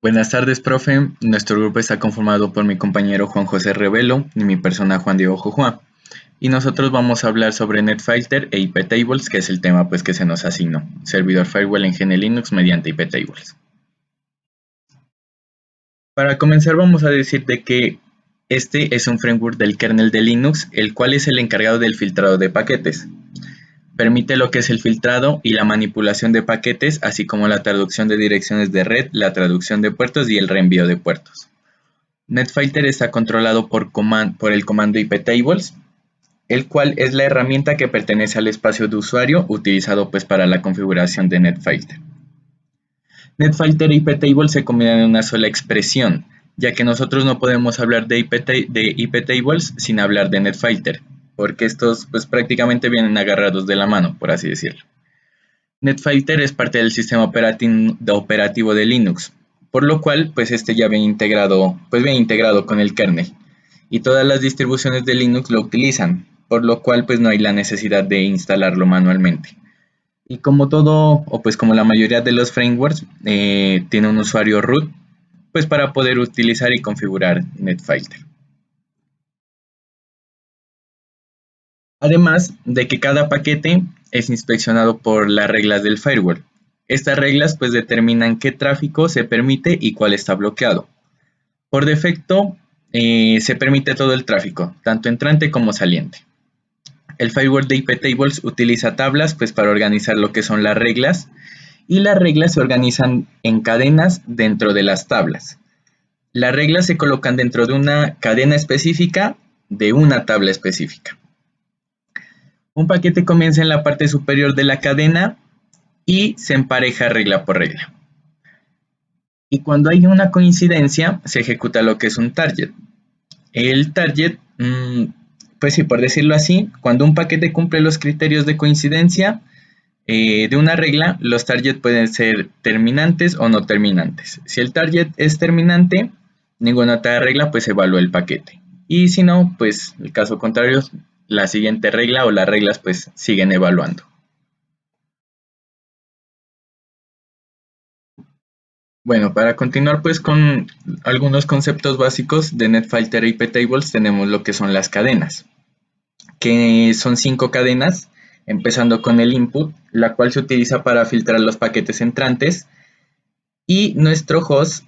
Buenas tardes, profe. Nuestro grupo está conformado por mi compañero Juan José Revelo y mi persona Juan Diego Jujua. Y nosotros vamos a hablar sobre NetFilter e IP Tables, que es el tema que se nos asignó. Servidor firewall en GNU Linux mediante IP Tables. Para comenzar vamos a decir de que este es un framework del kernel de Linux, el cual es el encargado del filtrado de paquetes. Permite lo que es el filtrado y la manipulación de paquetes, así como la traducción de direcciones de red, la traducción de puertos y el reenvío de puertos. NetFilter está controlado por el comando iptables, el cual es la herramienta que pertenece al espacio de usuario utilizado para la configuración de NetFilter. NetFilter e iptable se combinan en una sola expresión, ya que nosotros no podemos hablar de iptables sin hablar de NetFilter, porque estos prácticamente vienen agarrados de la mano, por así decirlo. NetFilter es parte del sistema operativo de Linux, por lo cual este ya viene integrado con el kernel y todas las distribuciones de Linux lo utilizan, por lo cual no hay la necesidad de instalarlo manualmente. Y como todo, como la mayoría de los frameworks, tiene un usuario root para poder utilizar y configurar NetFilter. Además de que cada paquete es inspeccionado por las reglas del firewall. Estas reglas determinan qué tráfico se permite y cuál está bloqueado. Por defecto se permite todo el tráfico, tanto entrante como saliente. El firewall de iptables utiliza tablas para organizar lo que son las reglas, y las reglas se organizan en cadenas dentro de las tablas. Las reglas se colocan dentro de una cadena específica de una tabla específica. Un paquete comienza en la parte superior de la cadena y se empareja regla por regla. Y cuando hay una coincidencia, se ejecuta lo que es un target. El target, por decirlo así, cuando un paquete cumple los criterios de coincidencia de una regla, los targets pueden ser terminantes o no terminantes. Si el target es terminante, ninguna otra regla evalúa el paquete. Y si no, el caso contrario, la siguiente regla o las reglas siguen evaluando. Bueno, para continuar con algunos conceptos básicos de NetFilter e iptables, tenemos lo que son las cadenas, que son 5 cadenas, empezando con el input, la cual se utiliza para filtrar los paquetes entrantes, y nuestro host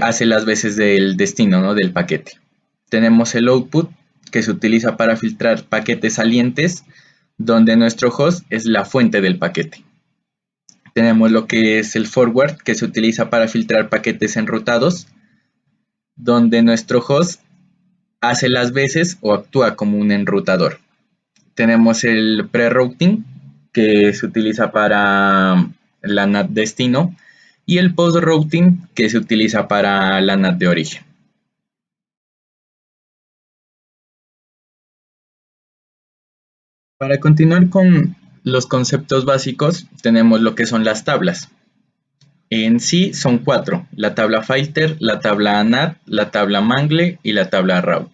hace las veces del destino, ¿no?, del paquete. Tenemos el output, que se utiliza para filtrar paquetes salientes, donde nuestro host es la fuente del paquete. Tenemos lo que es el forward, que se utiliza para filtrar paquetes enrutados, donde nuestro host hace las veces o actúa como un enrutador. Tenemos el pre-routing, que se utiliza para la NAT destino, y el post-routing, que se utiliza para la NAT de origen. Para continuar con los conceptos básicos, tenemos lo que son las tablas. En sí son 4, la tabla filter, la tabla NAT, la tabla mangle y la tabla raw.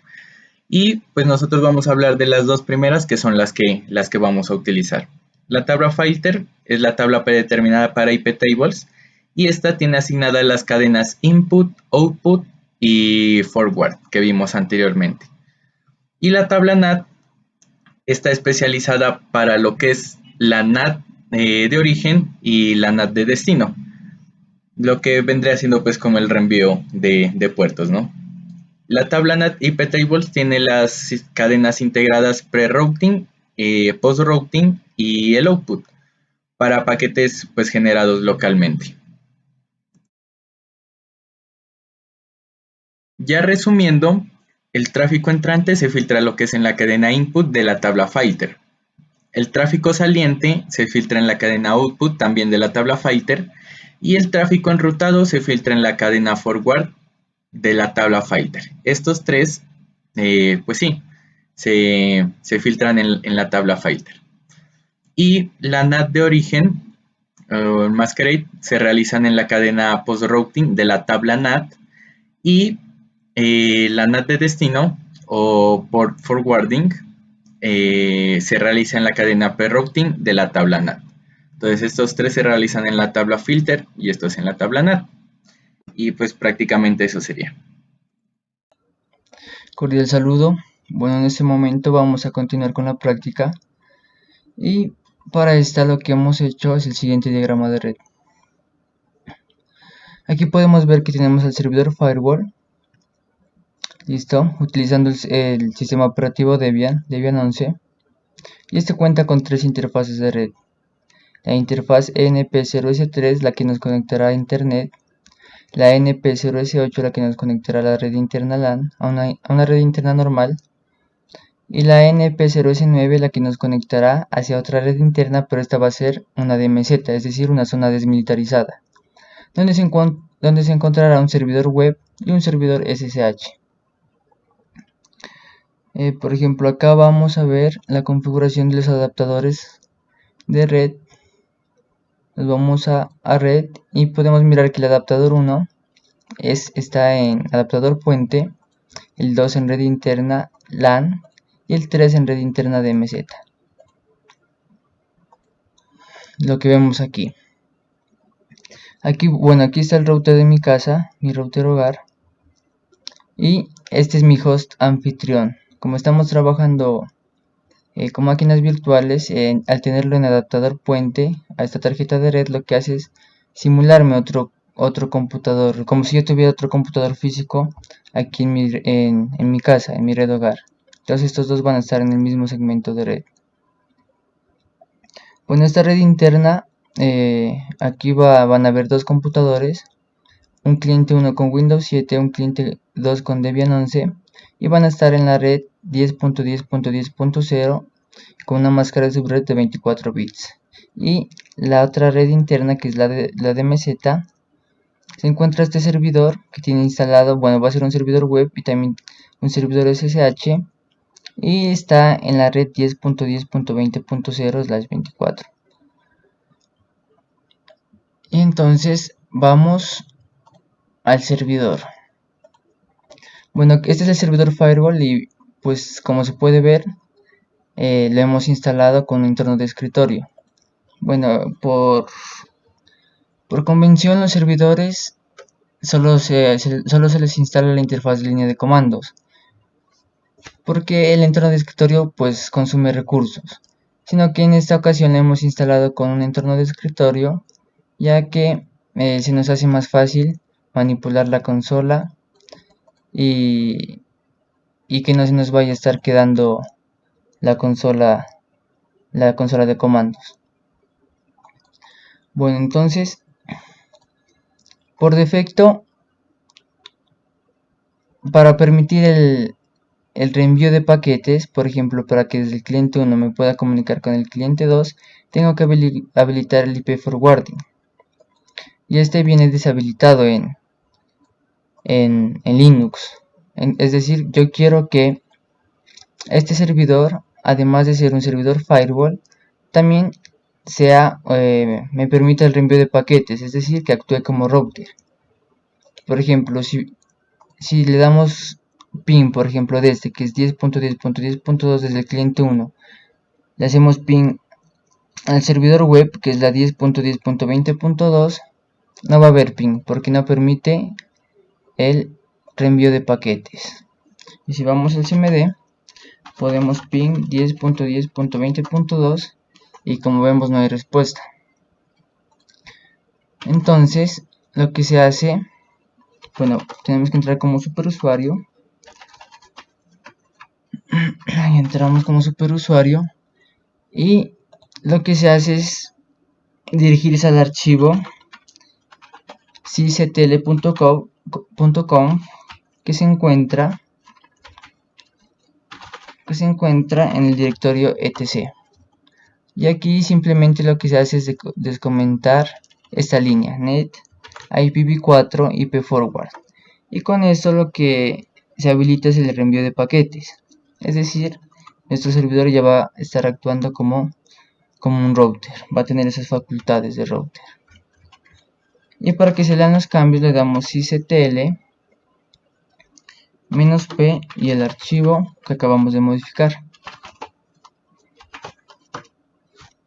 Y nosotros vamos a hablar de las dos primeras, que son las que vamos a utilizar. La tabla filter es la tabla predeterminada para iptables, y esta tiene asignadas las cadenas input, output y forward que vimos anteriormente. Y la tabla NAT está especializada para lo que es la NAT de origen y la NAT de destino, lo que vendría siendo como el reenvío de puertos, ¿no? La tabla NAT iptables tiene las cadenas integradas pre-routing, post-routing y el output para paquetes generados localmente. Ya resumiendo, el tráfico entrante se filtra lo que es en la cadena input de la tabla filter. El tráfico saliente se filtra en la cadena output también de la tabla filter, y el tráfico enrutado se filtra en la cadena forward de la tabla filter. Estos tres, se filtran en la tabla filter. Y la NAT de origen, masquerade, se realizan en la cadena post-routing de la tabla NAT, y la NAT de destino o port forwarding se realiza en la cadena pre-routing de la tabla NAT. Entonces estos tres se realizan en la tabla filter y estos en la tabla NAT. Y pues prácticamente eso sería. Cordial saludo. Bueno, en este momento vamos a continuar con la práctica y para esta lo que hemos hecho es el siguiente diagrama de red. Aquí podemos ver que tenemos el servidor firewall, listo, utilizando el sistema operativo Debian 11, y este cuenta con tres interfaces de red. La interfaz ENP0S3, la que nos conectará a internet, la NP0S8, la que nos conectará a la red interna LAN, a una red interna normal, y la NP0S9, la que nos conectará hacia otra red interna, pero esta va a ser una DMZ, es decir, una zona desmilitarizada, donde se encontrará un servidor web y un servidor SSH. Por ejemplo, acá vamos a ver la configuración de los adaptadores de red. Nos vamos a red y podemos mirar que el adaptador 1 está en adaptador puente, el 2 en red interna LAN y el 3 en red interna DMZ. Lo que vemos aquí. Aquí está el router de mi casa, mi router hogar, y este es mi host anfitrión. Como estamos trabajando con máquinas virtuales, al tenerlo en adaptador puente a esta tarjeta de red, lo que hace es simularme otro computador, como si yo tuviera otro computador físico aquí en mi casa, en mi red hogar. Entonces estos dos van a estar en el mismo segmento de red. Bueno, esta red interna, aquí van a haber dos computadores, un cliente 1 con Windows 7, un cliente 2 con Debian 11, y van a estar en la red 10.10.10.0 con una máscara de subred de 24 bits. Y la otra red interna, que es la de MZ, se encuentra este servidor que tiene instalado, bueno, va a ser un servidor web y también un servidor SSH, y está en la red 10.10.20.0/24. Y entonces vamos al servidor. Bueno, este es el servidor firewall y pues como se puede ver, lo hemos instalado con un entorno de escritorio. Bueno, por convención los servidores solo se les instala la interfaz de línea de comandos, porque el entorno de escritorio pues consume recursos, sino que en esta ocasión lo hemos instalado con un entorno de escritorio, ya que se nos hace más fácil manipular la consola y que no se nos vaya a estar quedando la consola de comandos. Bueno, entonces por defecto, para permitir el reenvío de paquetes, por ejemplo, para que desde el cliente 1 me pueda comunicar con el cliente 2, tengo que habilitar el IP forwarding. Y este viene deshabilitado en Linux. Es decir, yo quiero que este servidor, además de ser un servidor firewall, también me permita el reenvío de paquetes, es decir, que actúe como router. Por ejemplo, si le damos ping, por ejemplo, de este que es 10.10.10.2 desde el cliente 1, le hacemos ping al servidor web que es la 10.10.20.2, no va a haber ping porque no permite el reenvío de paquetes. Y si vamos al cmd, podemos ping 10.10.20.2 y como vemos no hay respuesta. Entonces lo que se hace, bueno, tenemos que entrar como superusuario. Ahí entramos como superusuario y lo que se hace es dirigirse al archivo sysctl.com que se encuentra en el directorio etc. Y aquí simplemente lo que se hace es descomentar esta línea net IPv4 IP forward, y con esto lo que se habilita es el reenvío de paquetes, es decir, nuestro servidor ya va a estar actuando como un router, va a tener esas facultades de router. Y para que se lean los cambios le damos sysctl -p y el archivo que acabamos de modificar.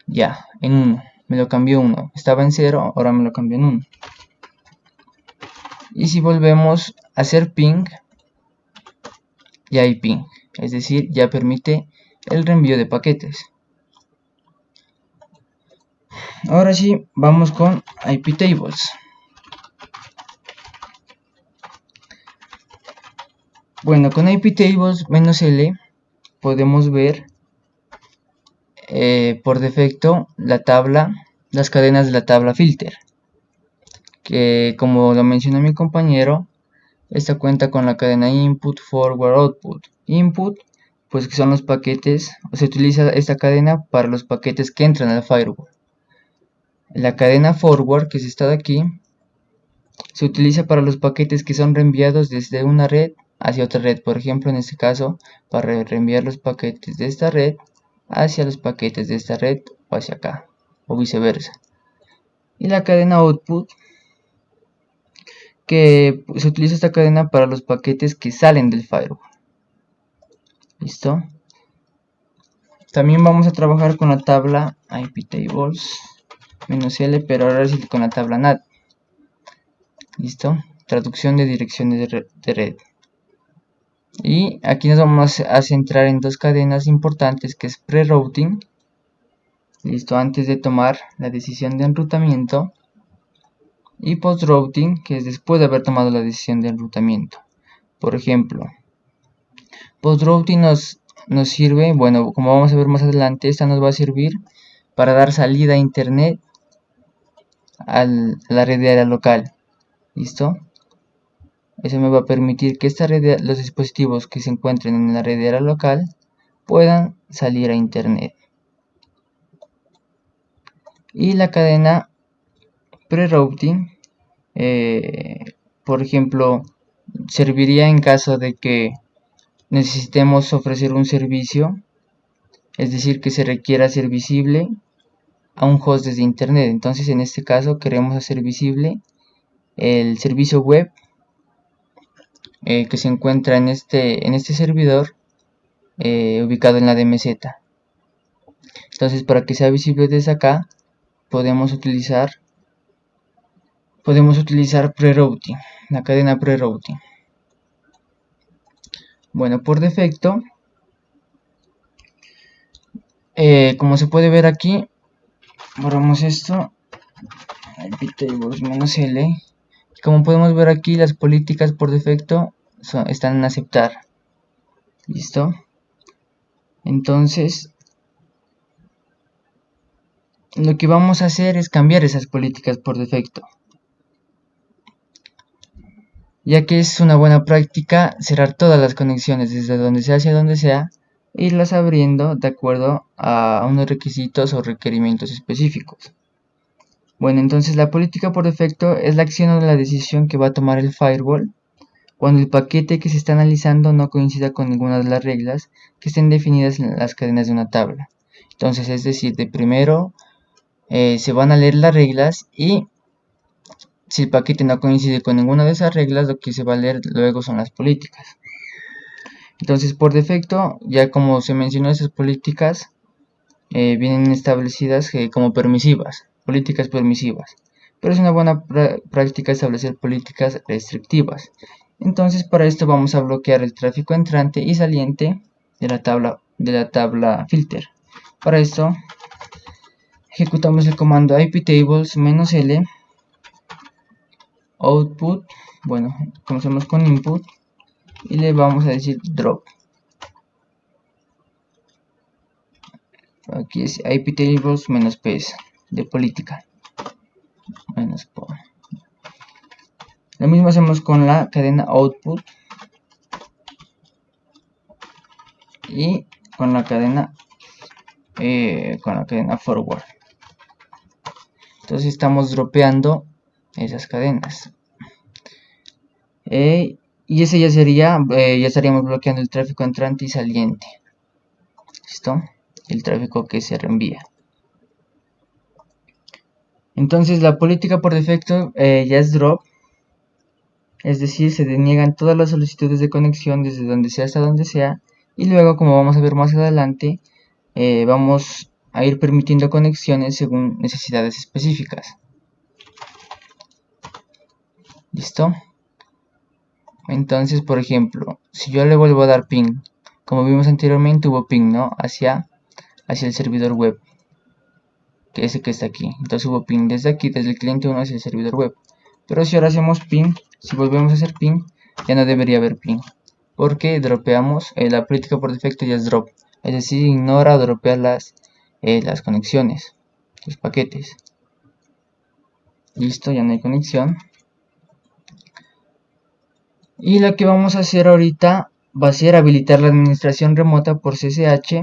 Ya, en 1, me lo cambió 1, estaba en 0, ahora me lo cambió en 1. Y si volvemos a hacer ping, ya hay ping, es decir, ya permite el reenvío de paquetes. Ahora sí, vamos con iptables. Bueno, con iptables -l podemos ver por defecto las cadenas de la tabla filter, que como lo mencionó mi compañero, esta cuenta con la cadena input, forward, output. Input, pues que son los paquetes, se utiliza esta cadena para los paquetes que entran al firewall. La cadena forward, que es esta de aquí, se utiliza para los paquetes que son reenviados desde una red hacia otra red. Por ejemplo, en este caso, para reenviar los paquetes de esta red hacia los paquetes de esta red o hacia acá, o viceversa. Y la cadena output, que se utiliza esta cadena para los paquetes que salen del firewall. ¿Listo? También vamos a trabajar con la tabla iptables -l, pero ahora sí con la tabla NAT. ¿Listo? Traducción de direcciones de red. Y aquí nos vamos a centrar en dos cadenas importantes, que es pre-routing, listo, antes de tomar la decisión de enrutamiento, y post-routing, que es después de haber tomado la decisión de enrutamiento. Por ejemplo, post-routing nos sirve, bueno, como vamos a ver más adelante, esta nos va a servir para dar salida a internet a la red de área local. ¿Listo? Eso me va a permitir que los dispositivos que se encuentren en la red de área local puedan salir a internet. Y la cadena pre-routing, por ejemplo, serviría en caso de que necesitemos ofrecer un servicio, es decir, que se requiera hacer visible a un host desde internet. Entonces, en este caso queremos hacer visible el servicio web que se encuentra en este servidor ubicado en la DMZ. Entonces, para que sea visible desde acá, podemos utilizar pre-routing, la cadena pre-routing. Bueno, por defecto, como se puede ver aquí, borramos esto, iptables -l. Como podemos ver aquí, las políticas por defecto están en aceptar. ¿Listo? Entonces, lo que vamos a hacer es cambiar esas políticas por defecto, ya que es una buena práctica cerrar todas las conexiones desde donde sea hacia donde sea, e irlas abriendo de acuerdo a unos requisitos o requerimientos específicos. Bueno, entonces la política por defecto es la acción o la decisión que va a tomar el firewall cuando el paquete que se está analizando no coincida con ninguna de las reglas que estén definidas en las cadenas de una tabla. Entonces, es decir, de primero se van a leer las reglas, y si el paquete no coincide con ninguna de esas reglas, lo que se va a leer luego son las políticas. Entonces, por defecto, ya como se mencionó, esas políticas vienen establecidas como permisivas, políticas permisivas. Pero es una buena práctica establecer políticas restrictivas. Entonces, para esto vamos a bloquear el tráfico entrante y saliente de la tabla filter. Para esto ejecutamos el comando iptables -l output. Bueno, comenzamos con input y le vamos a decir drop. Aquí es iptables -ps de política -po. Lo mismo hacemos con la cadena output y con la cadena forward. Entonces estamos dropeando esas cadenas. Y ese ya sería, ya estaríamos bloqueando el tráfico entrante y saliente. ¿Listo? El tráfico que se reenvía. Entonces la política por defecto ya es drop. Es decir, se deniegan todas las solicitudes de conexión desde donde sea hasta donde sea. Y luego, como vamos a ver más adelante, vamos a ir permitiendo conexiones según necesidades específicas. ¿Listo? Entonces, por ejemplo, si yo le vuelvo a dar ping, como vimos anteriormente hubo ping, ¿no? Hacia el servidor web, que ese que está aquí. Entonces hubo ping desde aquí, desde el cliente 1 hacia el servidor web. Pero si ahora hacemos ping, si volvemos a hacer ping, ya no debería haber ping, porque dropeamos, la política por defecto ya es drop, es decir, ignora o dropea las conexiones, los paquetes. Listo, ya no hay conexión. Y lo que vamos a hacer ahorita va a ser habilitar la administración remota por SSH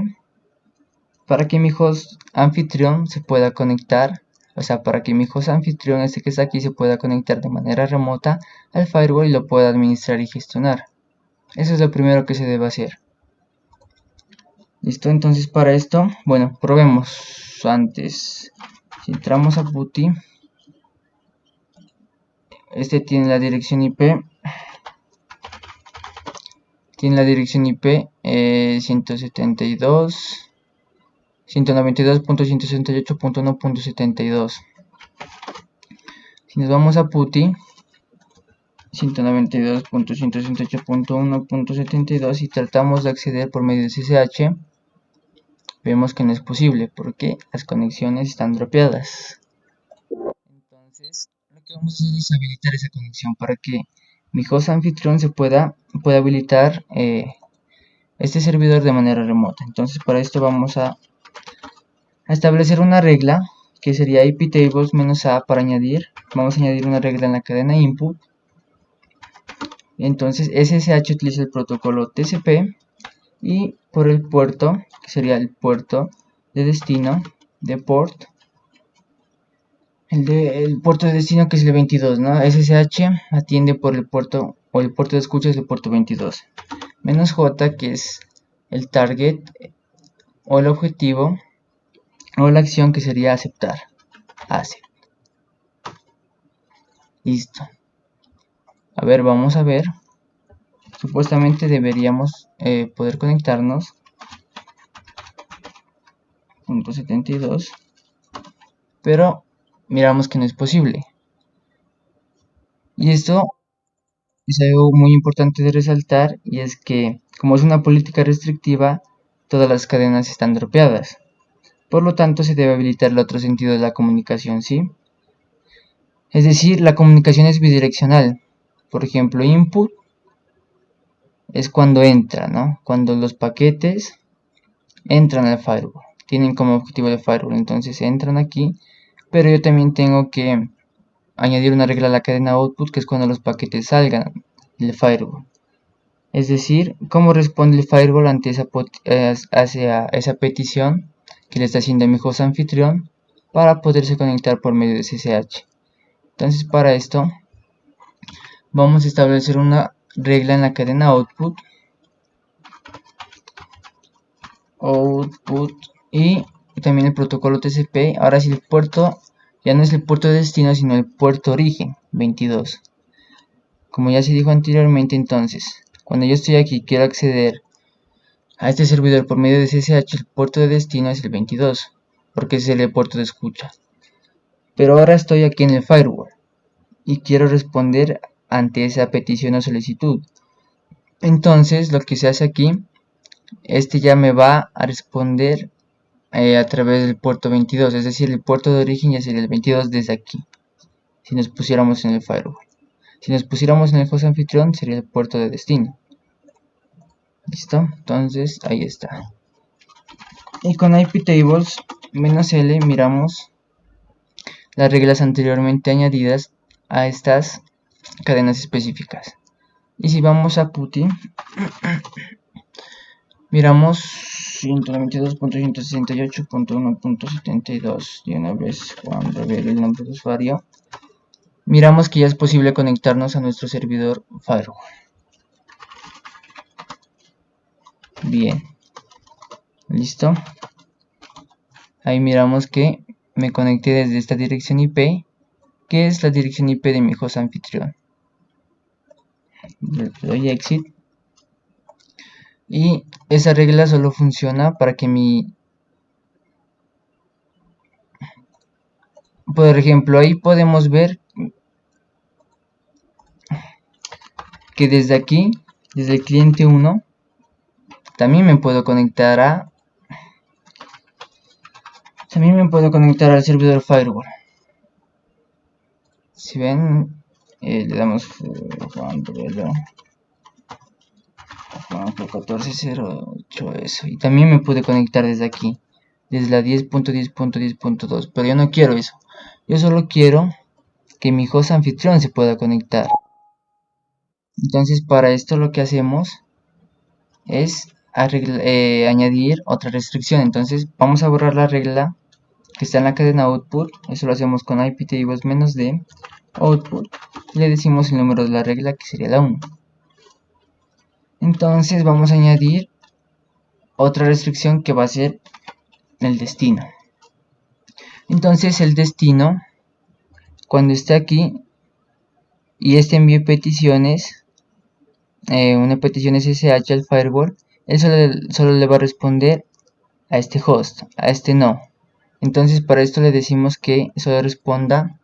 para que mi host anfitrión se pueda conectar, o sea, para que mi host anfitrión, este que está aquí, se pueda conectar de manera remota al firewall y lo pueda administrar y gestionar. Eso es lo primero que se debe hacer. Listo, entonces para esto, bueno, probemos antes. Si entramos a PuTTY, este tiene la dirección IP. Tiene la dirección IP 192.168.1.72. Si nos vamos a PuTTY 192.168.1.72 y tratamos de acceder por medio de SSH, vemos que no es posible porque las conexiones están dropeadas. Entonces, lo que vamos a hacer es habilitar esa conexión para que mi host anfitrión pueda habilitar este servidor de manera remota. Entonces, para esto vamos a establecer una regla que sería iptables -a para añadir. Vamos a añadir una regla en la cadena input. Entonces SSH utiliza el protocolo TCP y por el puerto, que sería el puerto de destino de port, el puerto de destino que es el 22, ¿no? SSH atiende por el puerto, o el puerto de escucha es el puerto 22. -j, que es el target o el objetivo o la acción, que sería aceptar. Accept. Listo. A ver, vamos a ver. Supuestamente deberíamos poder conectarnos. .72. Pero miramos que no es posible. Y esto es algo muy importante de resaltar, y es que como es una política restrictiva, todas las cadenas están dropeadas. Por lo tanto, se debe habilitar el otro sentido de la comunicación, ¿sí? Es decir, la comunicación es bidireccional. Por ejemplo, input es cuando entra, ¿no? Cuando los paquetes entran al firewall. Tienen como objetivo el firewall, entonces entran aquí. Pero yo también tengo que añadir una regla a la cadena output, que es cuando los paquetes salgan del firewall. Es decir, cómo responde el firewall ante esa petición que le está haciendo mi host anfitrión para poderse conectar por medio de SSH. Entonces, para esto vamos a establecer una regla en la cadena output y también el protocolo TCP. Ahora sí, el puerto ya no es el puerto de destino, sino el puerto origen 22. Como ya se dijo anteriormente, entonces cuando yo estoy aquí y quiero acceder a este servidor por medio de SSH, el puerto de destino es el 22, porque es el puerto de escucha. Pero ahora estoy aquí en el firewall y quiero responder ante esa petición o solicitud. Entonces lo que se hace aquí, este ya me va a responder a través del puerto 22, es decir, el puerto de origen ya sería el 22 desde aquí, si nos pusiéramos en el firewall. Si nos pusiéramos en el host anfitrión, sería el puerto de destino. Listo, entonces ahí está. Y con iptables -l miramos las reglas anteriormente añadidas a estas cadenas específicas. Y si vamos a PuTTY, miramos 192.168.1.72 y una vez cuando revele el nombre de usuario, miramos que ya es posible conectarnos a nuestro servidor firewall. Bien, listo. Ahí miramos que me conecté desde esta dirección IP, que es la dirección IP de mi host anfitrión. Le doy exit. Y esa regla solo funciona para que por ejemplo, ahí podemos ver que desde aquí, desde el cliente 1, también me puedo conectar al servidor firewall. Si ven, le damos Juan 1408, eso, y también me pude conectar desde aquí, desde la 10.10.10.2, pero yo no quiero eso. Yo solo quiero que mi host anfitrión se pueda conectar. Entonces para esto lo que hacemos es añadir otra restricción. Entonces vamos a borrar la regla que está en la cadena output. Eso lo hacemos con iptables -d output, y le decimos el número de la regla, que sería la 1. Entonces vamos a añadir otra restricción que va a ser el destino. Entonces el destino, cuando esté aquí y envíe peticiones, una petición SSH al firewall, él solo le va a responder a este host, a este no. Entonces para esto le decimos que solo responda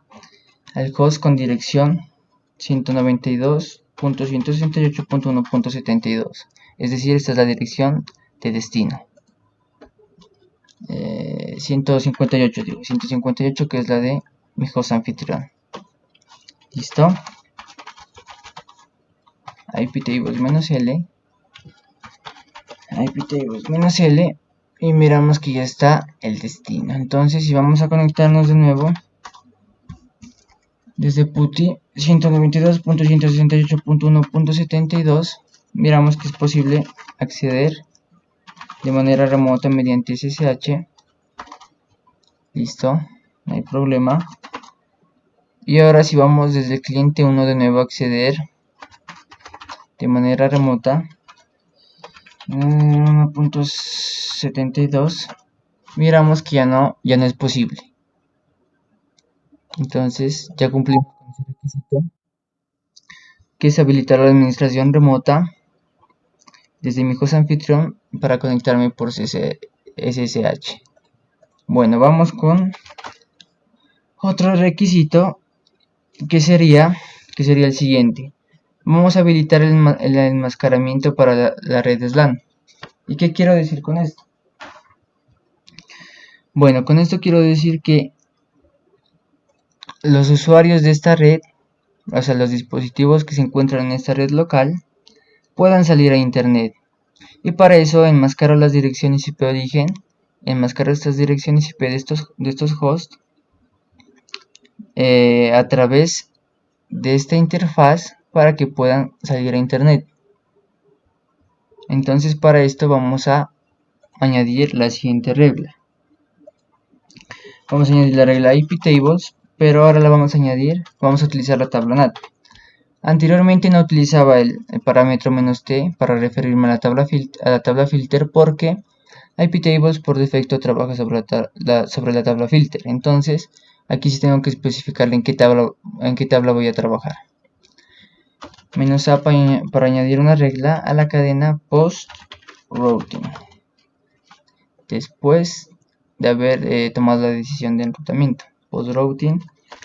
al host con dirección 192.168.1.72, es decir, esta es la dirección de destino. 158 que es la de mi host anfitrión. Listo. iptables -l, y miramos que ya está el destino. Entonces si vamos a conectarnos de nuevo desde PuTTY 192.168.1.72, miramos que es posible acceder de manera remota mediante SSH. Listo, no hay problema. Y ahora si vamos desde el cliente 1 de nuevo a acceder de manera remota 1.72, miramos que ya no es posible. Entonces ya cumplimos con ese requisito, que es habilitar la administración remota desde mi host anfitrión para conectarme por SSH. Bueno, vamos con otro requisito que sería el siguiente. Vamos a habilitar el enmascaramiento para la red SLAN. ¿Y qué quiero decir con esto? Bueno, con esto quiero decir que los usuarios de esta red, o sea, los dispositivos que se encuentran en esta red local, puedan salir a internet. Y para eso enmascaro las direcciones IP origen, enmascaro estas direcciones IP de estos hosts a través de esta interfaz para que puedan salir a internet. Entonces para esto vamos a añadir la siguiente regla. Vamos a añadir la regla iptables, pero ahora vamos a utilizar la tabla NAT. Anteriormente no utilizaba el parámetro "-t" para referirme a la tabla filter, porque iptables por defecto trabaja sobre la tabla filter. Entonces aquí sí tengo que especificarle en qué tabla voy a trabajar. "-a" para añadir una regla a la cadena post routing, después de haber tomado la decisión de enrutamiento. Post routing,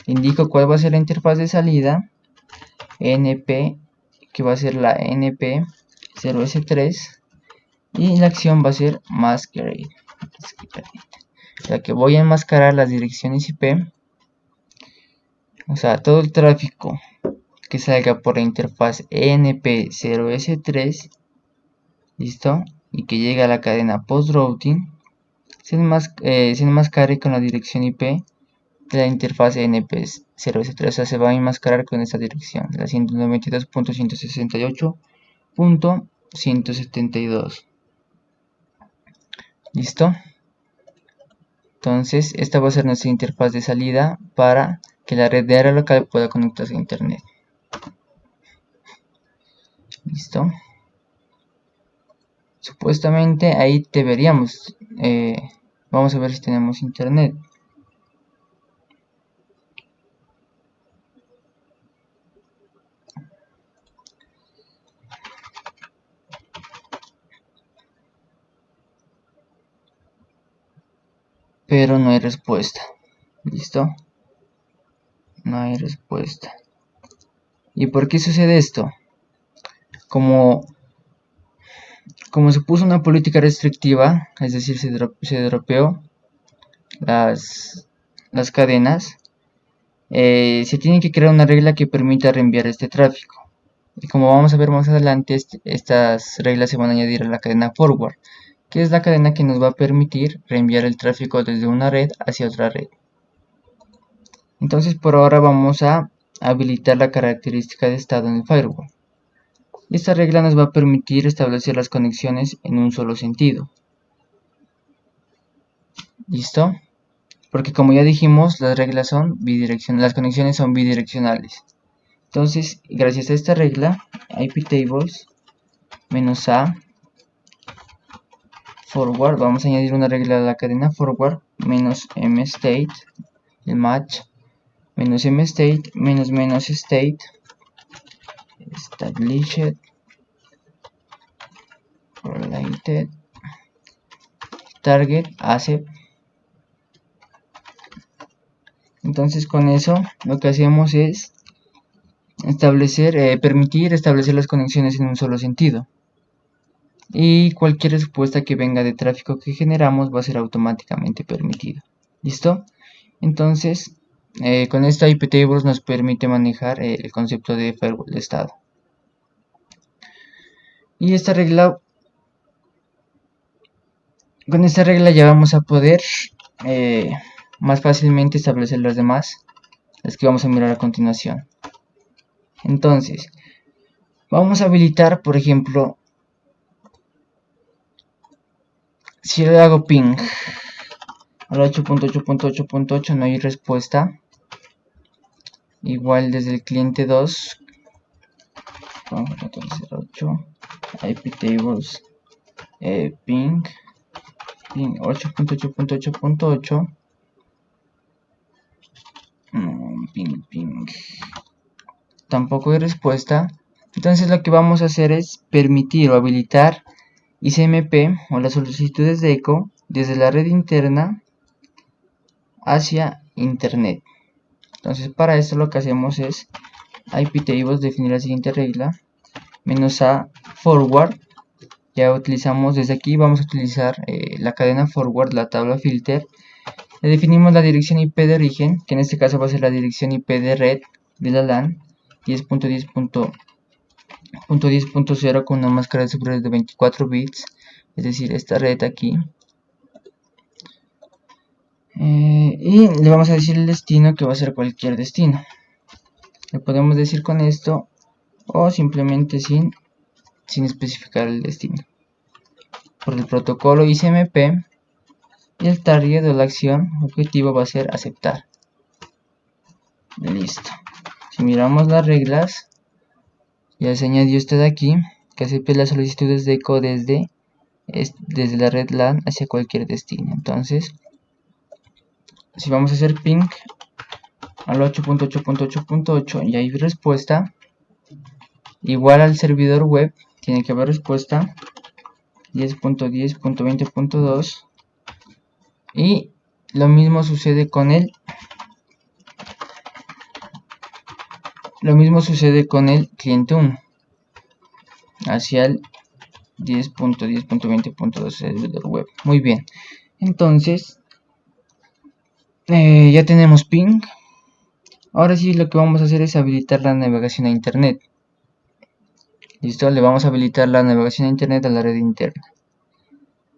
indico cuál va a ser la interfaz de salida, NP, que va a ser la NP0S3, y la acción va a ser masquerade, o sea que voy a enmascarar las direcciones IP, o sea, todo el tráfico que salga por la interfaz NP0S3, listo, y que llegue a la cadena post routing, se enmascare con la dirección IP de la interfaz NP0S3, o sea, se va a enmascarar con esta dirección, la 192.168.172. ¿Listo? Entonces esta va a ser nuestra interfaz de salida para que la red de área local pueda conectarse a internet. ¿Listo? Supuestamente ahí deberíamos, vamos a ver si tenemos internet. Pero no hay respuesta. ¿Listo? No hay respuesta. ¿Y por qué sucede esto? como se puso una política restrictiva, es decir, se dropeó las cadenas, se tiene que crear una regla que permita reenviar este tráfico. Y como vamos a ver más adelante, estas reglas se van a añadir a la cadena forward, que es la cadena que nos va a permitir reenviar el tráfico desde una red hacia otra red. Entonces por ahora vamos a habilitar la característica de estado en el firewall. Esta regla nos va a permitir establecer las conexiones en un solo sentido. ¿Listo? Porque como ya dijimos, las reglas son bidireccionales, las conexiones son bidireccionales. Entonces, gracias a esta regla, iptables -a forward, vamos a añadir una regla a la cadena forward, -mstate, el match, -mstate, -state, established, related, target, accept. Entonces con eso lo que hacemos es permitir establecer las conexiones en un solo sentido. Y cualquier respuesta que venga de tráfico que generamos va a ser automáticamente permitida. ¿Listo? Entonces, con esta iptables nos permite manejar el concepto de firewall de estado. Y con esta regla ya vamos a poder más fácilmente establecer las demás, las que vamos a mirar a continuación. Entonces, vamos a habilitar, por ejemplo, si le hago ping al 8.8.8.8 no hay respuesta. Igual desde el cliente 2, 8 iptables ping 8.8.8.8 ping tampoco hay respuesta. Entonces lo que vamos a hacer es permitir o habilitar ICMP o las solicitudes de eco desde la red interna hacia internet. Entonces para esto lo que hacemos es iptables definir la siguiente regla, -a forward. Ya utilizamos desde aquí, vamos a utilizar la cadena forward, la tabla filter. Le definimos la dirección IP de origen, que en este caso va a ser la dirección IP de red de la LAN 10.10.10.0 con una máscara de seguridad de 24 bits, es decir, esta red aquí. Y le vamos a decir el destino, que va a ser cualquier destino. Le podemos decir con esto o simplemente sin especificar el destino. Por el protocolo ICMP, y el target de la acción objetivo va a ser aceptar. Listo. Si miramos las reglas, ya se añadió este de aquí, que acepte las solicitudes de eco desde la red LAN hacia cualquier destino. Entonces, si vamos a hacer ping al 8.8.8.8 y hay respuesta, igual al servidor web tiene que haber respuesta 10.10.20.2, y lo mismo sucede con el cliente 1 hacia el 10.10.20.2 servidor web. Muy bien, entonces ya tenemos ping. Ahora sí, lo que vamos a hacer es habilitar la navegación a internet. Listo, le vamos a habilitar la navegación a internet a la red interna.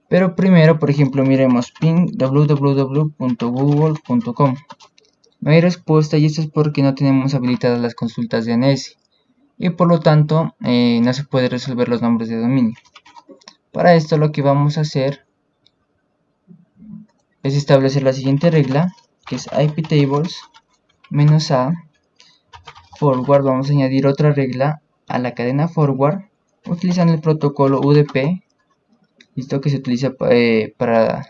Pero primero, por ejemplo, miremos ping www.google.com. No hay respuesta, y esto es porque no tenemos habilitadas las consultas DNS y por lo tanto no se puede resolver los nombres de dominio. Para esto lo que vamos a hacer es establecer la siguiente regla, que es iptables -a forward. Vamos a añadir otra regla a la cadena forward utilizando el protocolo UDP, listo, que se utiliza para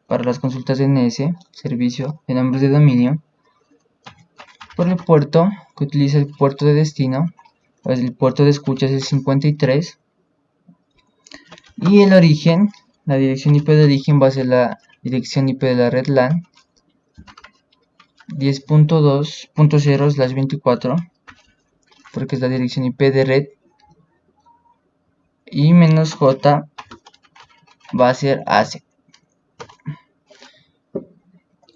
las consultas DNS, servicio de nombres de dominio. Por el puerto que utiliza el puerto de destino, pues el puerto de escucha es el 53, y el origen, la dirección IP de origen va a ser la dirección IP de la red LAN 10.2.0/24, porque es la dirección IP de red y -j va a ser ASEC.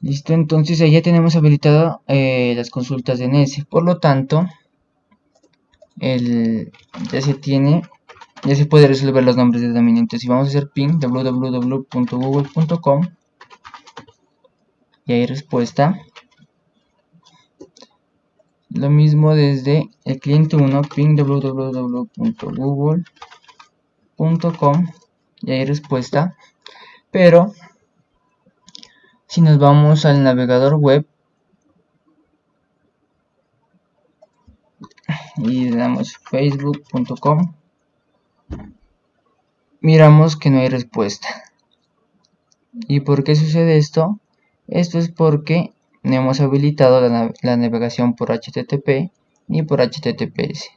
Listo, entonces ahí ya tenemos habilitado las consultas de DNS. Por lo tanto, ya se puede resolver los nombres de dominio. Entonces, si vamos a hacer ping www.google.com y hay respuesta. Lo mismo desde el cliente 1, ping www.google.com y hay respuesta. Pero si nos vamos al navegador web y le damos facebook.com, miramos que no hay respuesta. ¿Y por qué sucede esto? Esto es porque no hemos habilitado la navegación por HTTP ni por HTTPS,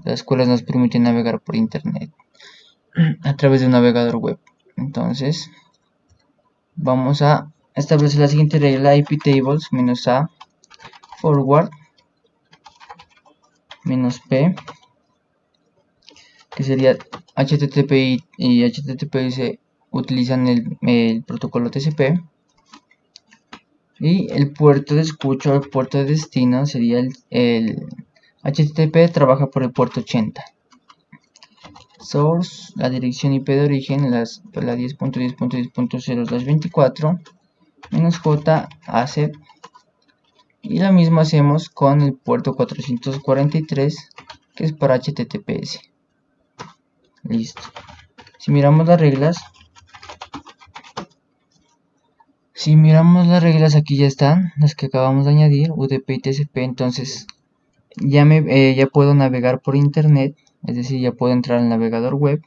las cuales nos permiten navegar por internet a través de un navegador web. Entonces vamos a establecer la siguiente regla: iptables -a forward -p, que sería HTTP y HTTPS utilizan el protocolo TCP, y el puerto de escucha o el puerto de destino sería el HTTP trabaja por el puerto 80. Source, la dirección IP de origen, la 10.10.10.0/24 -j ASEP, y lo mismo hacemos con el puerto 443, que es para HTTPS. Listo. Si miramos las reglas, aquí ya están las que acabamos de añadir, UDP y TCP. Entonces ya puedo navegar por internet, es decir, ya puedo entrar al navegador web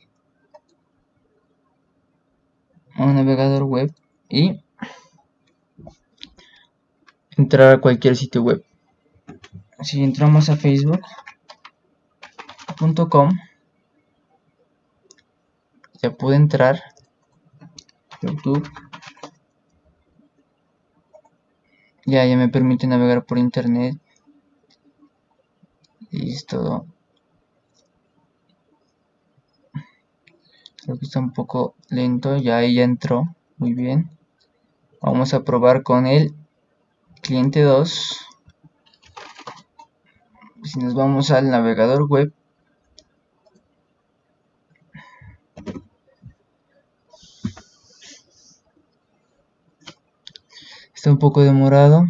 y entrar a cualquier sitio web. Si entramos a facebook.com, ya puedo entrar. YouTube, ya me permite navegar por internet. Listo. Creo que está un poco lento. Ya ahí ya entró. Muy bien. Vamos a probar con el cliente 2. Si nos vamos al navegador web, está un poco demorado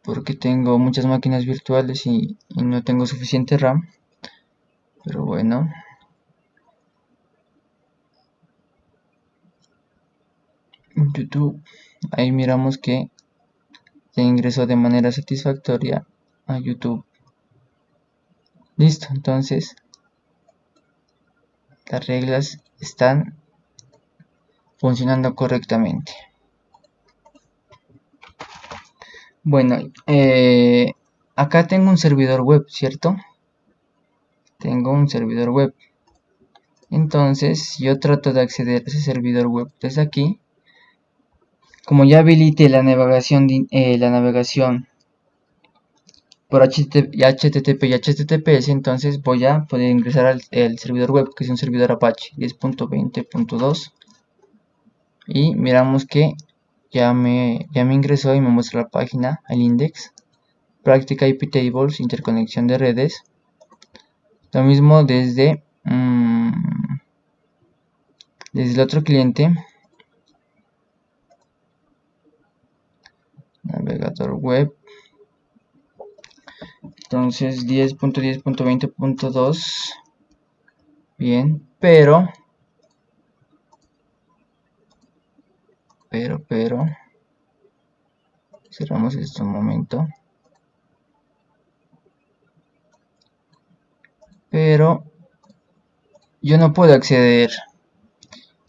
porque tengo muchas máquinas virtuales y no tengo suficiente RAM, pero bueno. YouTube, ahí miramos que ya ingresó de manera satisfactoria a YouTube. Listo, entonces las reglas están funcionando correctamente. Bueno, acá tengo un servidor web, ¿cierto? Tengo un servidor web. Entonces, yo trato de acceder a ese servidor web desde aquí. Como ya habilité la navegación por HTTP y HTTPS, entonces voy a poder ingresar al servidor web, que es un servidor Apache 10.20.2, y miramos que ya me ingresó y me muestra la página, el index, práctica iptables, interconexión de redes. Lo mismo desde el otro cliente, navegador web. Entonces 10.10.20.2, bien, pero cerramos esto un momento. Pero yo no puedo acceder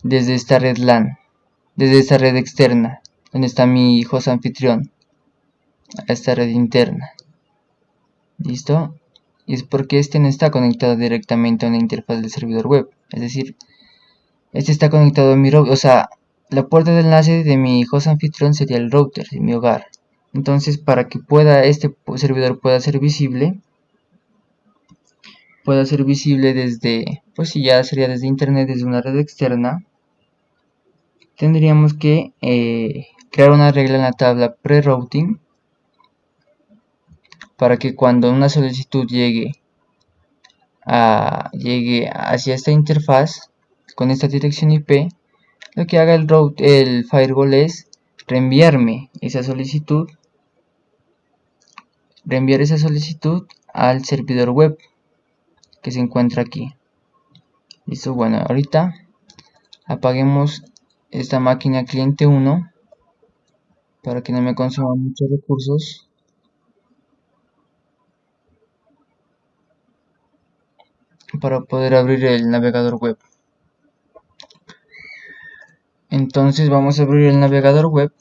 desde esta red LAN, desde esta red externa, donde está mi host anfitrión, a esta red interna. ¿Listo? Y es porque este no está conectado directamente a una interfaz del servidor web. Es decir, este está conectado a mi router, o sea, la puerta de enlace de mi host anfitrión sería el router de mi hogar. Entonces, para que este servidor pueda ser visible, pueda ser visible desde, pues si ya sería desde internet, desde una red externa, tendríamos que crear una regla en la tabla pre-routing para que cuando una solicitud llegue hacia esta interfaz con esta dirección IP, lo que haga el firewall es reenviar esa solicitud al servidor web que se encuentra aquí. Listo, bueno, ahorita apaguemos esta máquina cliente 1 para que no me consuma muchos recursos. Para poder abrir el navegador web. Entonces vamos a abrir el navegador web.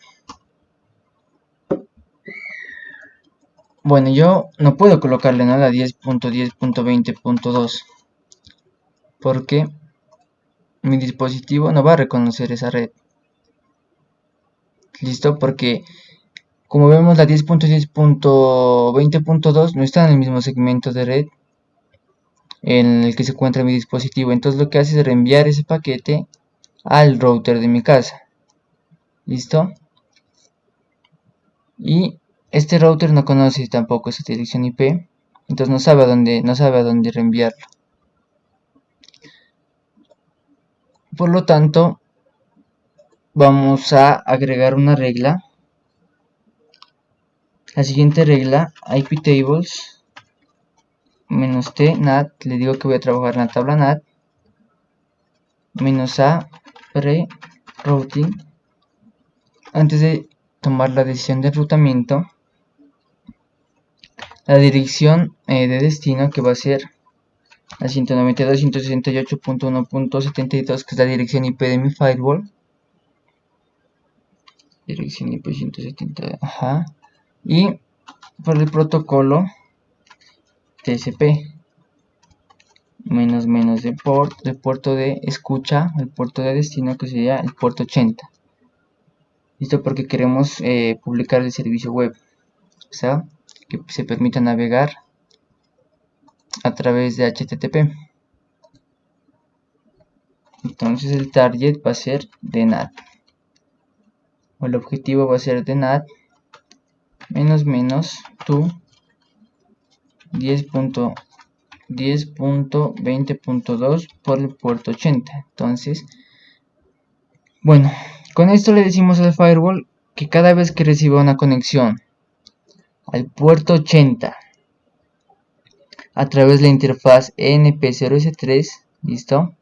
Bueno, yo no puedo colocarle nada a 10.10.20.2 porque mi dispositivo no va a reconocer esa red. Listo, porque como vemos la 10.10.20.2 no está en el mismo segmento de red en el que se encuentra mi dispositivo. Entonces lo que hace es reenviar ese paquete al router de mi casa. Listo. Y este router no conoce tampoco esa dirección IP, entonces no sabe a dónde reenviarlo. Por lo tanto, vamos a agregar una regla. La siguiente regla, iptables -t nat, le digo que voy a trabajar en la tabla nat, -a pre-routing. Antes de tomar la decisión de enrutamiento, la dirección de destino, que va a ser a 192.168.1.72, que es la dirección IP de mi firewall. Dirección IP 170, ajá. Y por el protocolo TCP menos de puerto de escucha, el puerto de destino, que sería el puerto 80. Listo, porque queremos publicar el servicio web, o sea, que se permita navegar a través de HTTP. Entonces el target va a ser de NAT, o el objetivo va a ser de NAT to 10.20.2 por el puerto 80. Entonces, bueno, con esto le decimos al firewall que cada vez que reciba una conexión al puerto 80 a través de la interfaz NP0S3, listo,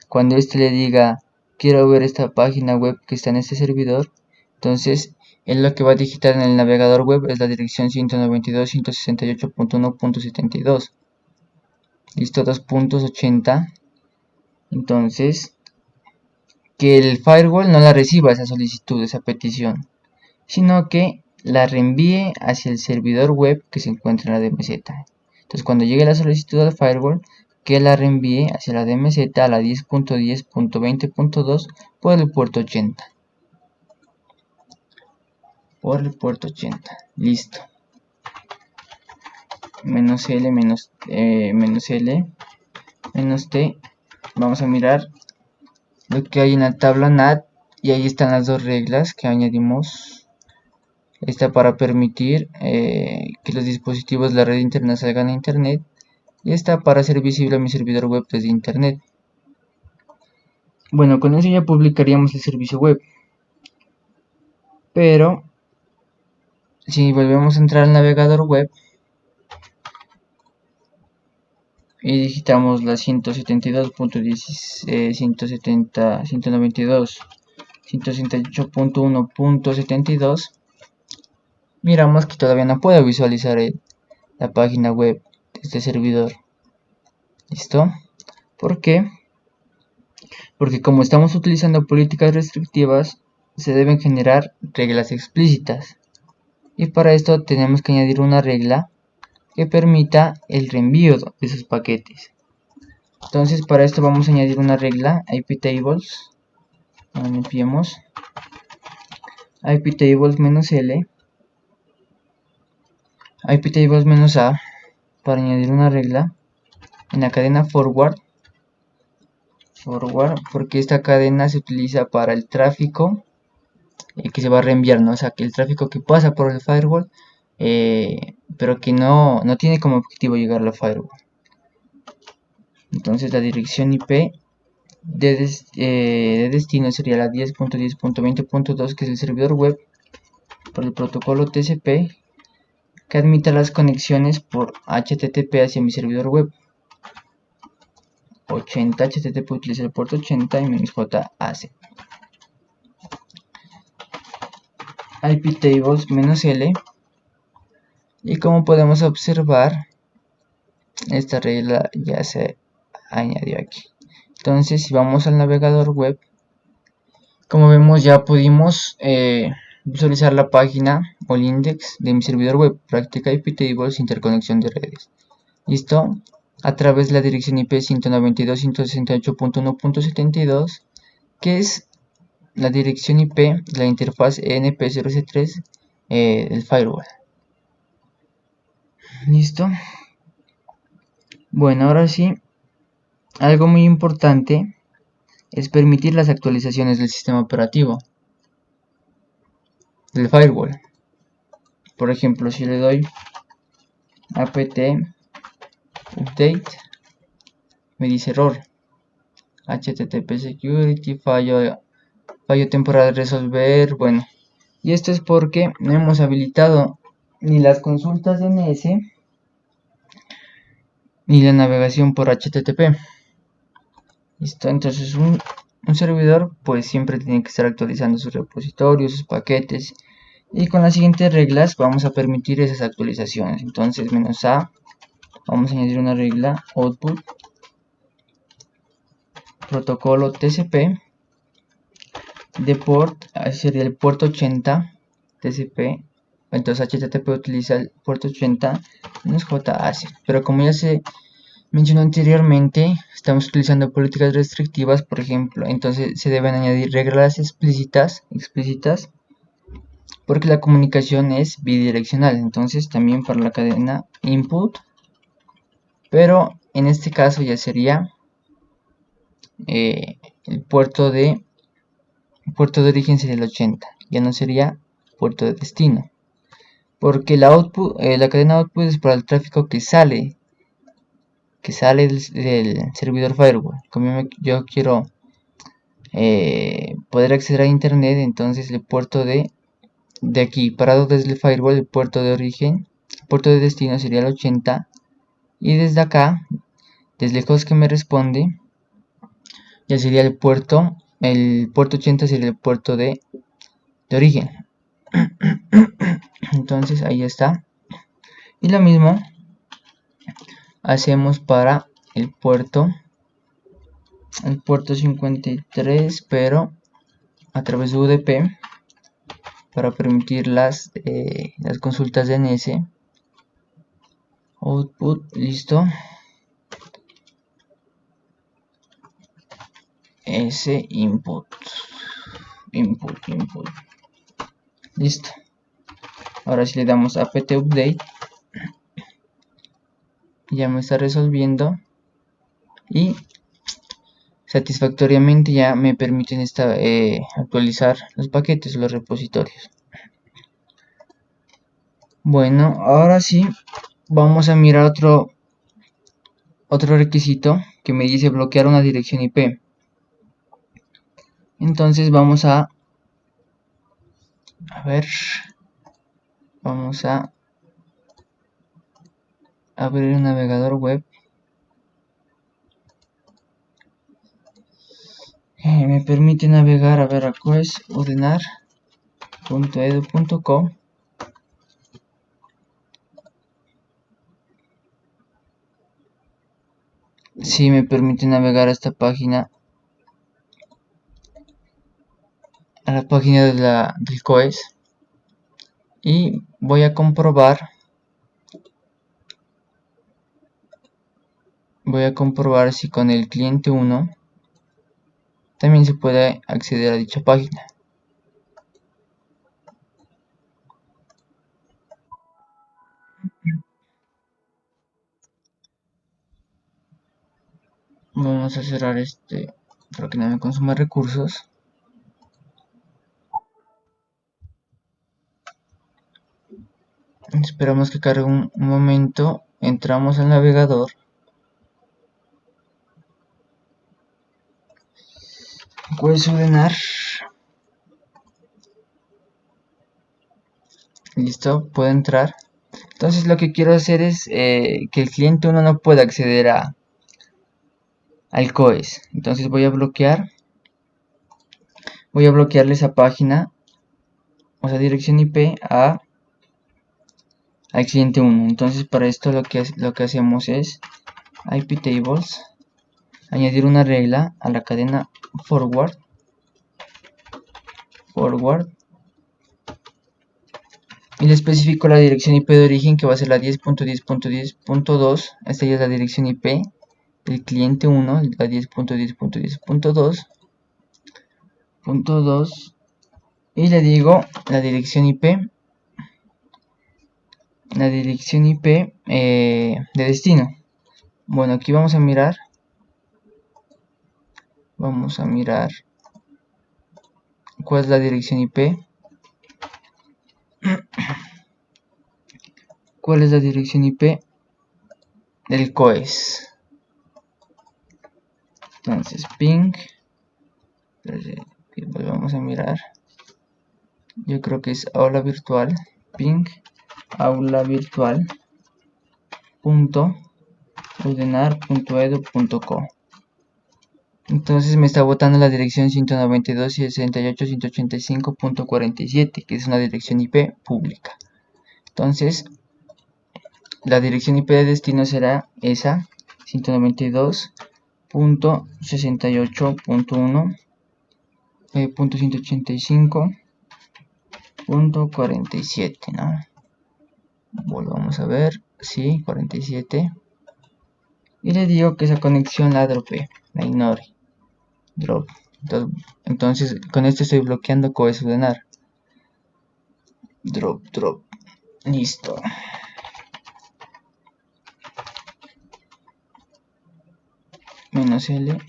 cuando este le diga quiero ver esta página web que está en este servidor, entonces él lo que va a digitar en el navegador web es la dirección 192.168.1.72, listo, 2.80. Entonces que el firewall no la reciba esa solicitud, esa petición, sino que la reenvíe hacia el servidor web que se encuentra en la DMZ. Entonces cuando llegue la solicitud al firewall, que la reenvíe hacia la DMZ a la 10.10.20.2 por el puerto 80. Por el puerto 80. Listo. -L, -T. Vamos a mirar lo que hay en la tabla NAT, y ahí están las dos reglas que añadimos. Esta para permitir que los dispositivos de la red interna salgan a internet, y esta para hacer visible a mi servidor web desde internet. Bueno, con eso ya publicaríamos el servicio web, pero si volvemos a entrar al navegador web y digitamos la 172.168.1.72, miramos que todavía no puedo visualizar la página web de este servidor. ¿Listo? ¿Por qué? Porque como estamos utilizando políticas restrictivas, se deben generar reglas explícitas, y para esto tenemos que añadir una regla que permita el reenvío de esos paquetes. Entonces para esto vamos a añadir una regla iptables, limpiemos iptables -L, iptables -A, para añadir una regla en la cadena forward, porque esta cadena se utiliza para el tráfico que se va a reenviar, ¿no? O sea, que el tráfico que pasa por el firewall, pero que no tiene como objetivo llegar a la firewall. Entonces la dirección IP de destino sería la 10.10.20.2, que es el servidor web por el protocolo TCP, que admite las conexiones por HTTP hacia mi servidor web. 80 HTTP utiliza el puerto 80 y -JAC. IP tables -L, y como podemos observar, esta regla ya se añadió aquí. Entonces, si vamos al navegador web, como vemos, ya pudimos visualizar la página o el index de mi servidor web, práctica IP tables, interconexión de redes. Listo, a través de la dirección IP 192.168.1.72, que es la dirección IP de la interfaz ENP0C3 del firewall. Listo. Bueno, ahora sí, algo muy importante es permitir las actualizaciones del sistema operativo del firewall. Por ejemplo, si le doy apt update, me dice error, http security, fallo temporal de resolver. Bueno, y esto es porque no hemos habilitado ni las consultas DNS ni la navegación por http. Listo, entonces un servidor pues siempre tiene que estar actualizando sus repositorios, sus paquetes, y con las siguientes reglas vamos a permitir esas actualizaciones. Entonces -a, vamos a añadir una regla output protocolo TCP de port, sería el puerto 80 TCP. Entonces HTTP utiliza el puerto 80 -JAC, pero como ya se mencionó anteriormente, estamos utilizando políticas restrictivas, por ejemplo, entonces se deben añadir reglas explícitas, porque la comunicación es bidireccional. Entonces también para la cadena input, pero en este caso ya sería el puerto de origen sería el 80, ya no sería puerto de destino, porque la cadena output es para el tráfico que sale del servidor firewall. Como yo quiero poder acceder a internet, entonces el puerto de aquí parado desde el firewall, el puerto de origen, puerto de destino sería el 80, y desde acá, desde el host que me responde, ya sería el puerto 80 sería el puerto de origen. Entonces ahí está, y lo mismo hacemos para el puerto 53, pero a través de UDP, para permitir las consultas DNS. Output, listo. S input, listo. Ahora si le damos apt update, ya me está resolviendo y satisfactoriamente ya me permiten actualizar los paquetes o los repositorios. Bueno, ahora sí vamos a mirar otro requisito que me dice bloquear una dirección IP. Entonces vamos a ver, vamos a abrir un navegador web. Me permite navegar a Veracruz, ordenar.edu.co. Sí, me permite navegar a esta página, a la página del COES, y voy a comprobar si con el cliente 1 también se puede acceder a dicha página. Vamos a cerrar este para que no me consuma recursos. Esperamos que cargue un momento. Entramos al navegador. Puedes ordenar. Listo, puedo entrar. Entonces lo que quiero hacer es que el cliente 1 no pueda acceder al COES. Entonces voy a bloquearle esa página, o sea, dirección IP al cliente 1. Entonces para esto lo que hacemos es iptables, añadir una regla a la cadena forward, y le especifico la dirección IP de origen, que va a ser la 10.10.10.2. esta ya es la dirección IP del cliente 1, la 10.10.10.2, y le digo la dirección IP de destino. Bueno, aquí vamos a mirar cuál es la dirección IP. ¿Cuál es la dirección IP del COES? Entonces ping, volvamos a mirar. Yo creo que es aula virtual, ping aula virtual .ordenar.edu.co. Entonces me está botando la dirección 192.168.185.47, que es una dirección IP pública. Entonces la dirección IP de destino será esa, 192.68.1.185.47, ¿no? Volvamos a ver, sí, 47. Y le digo que esa conexión la dropee, la ignore. Drop. Entonces con esto estoy bloqueando COES ordenar. Drop. Listo. -L.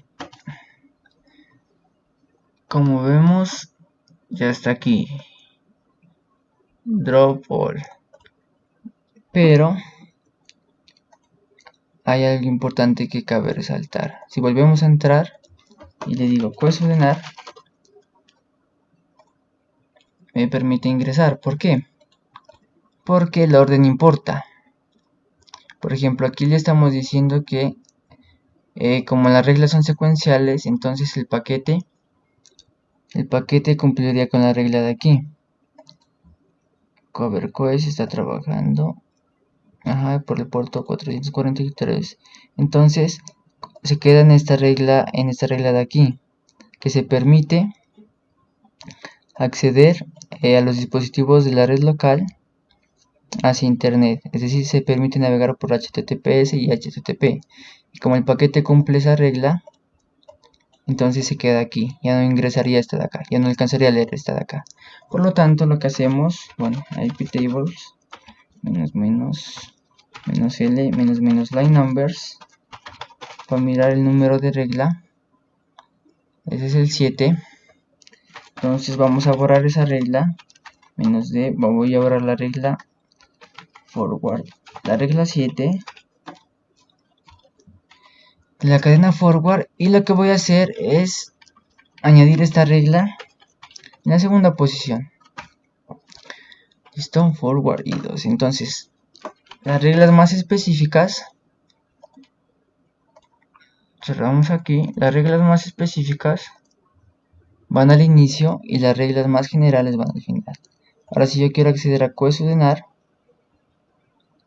Como vemos, ya está aquí. Drop all. Pero hay algo importante que cabe resaltar. Si volvemos a entrar y le digo COES ordenar, me permite ingresar. ¿Por qué? Porque el orden importa. Por ejemplo, aquí le estamos diciendo que como las reglas son secuenciales, entonces el paquete cumpliría con la regla de aquí. Cover COES está trabajando por el puerto 443. Entonces se queda en esta regla de aquí, que se permite acceder a los dispositivos de la red local hacia internet, es decir, se permite navegar por HTTPS y HTTP, y como el paquete cumple esa regla, entonces se queda aquí, ya no ingresaría esta de acá, ya no alcanzaría a leer esta de acá. Por lo tanto, lo que hacemos, bueno, iptables -L line numbers, para mirar el número de regla, ese es el 7. Entonces vamos a borrar esa regla, -D, voy a borrar la regla forward, la regla 7 de la cadena forward, y lo que voy a hacer es añadir esta regla en la segunda posición. Listo, forward y 2. Entonces las reglas más específicas, cerramos aquí, las reglas más específicas van al inicio y las reglas más generales van al final. Ahora si yo quiero acceder a COES ordenar,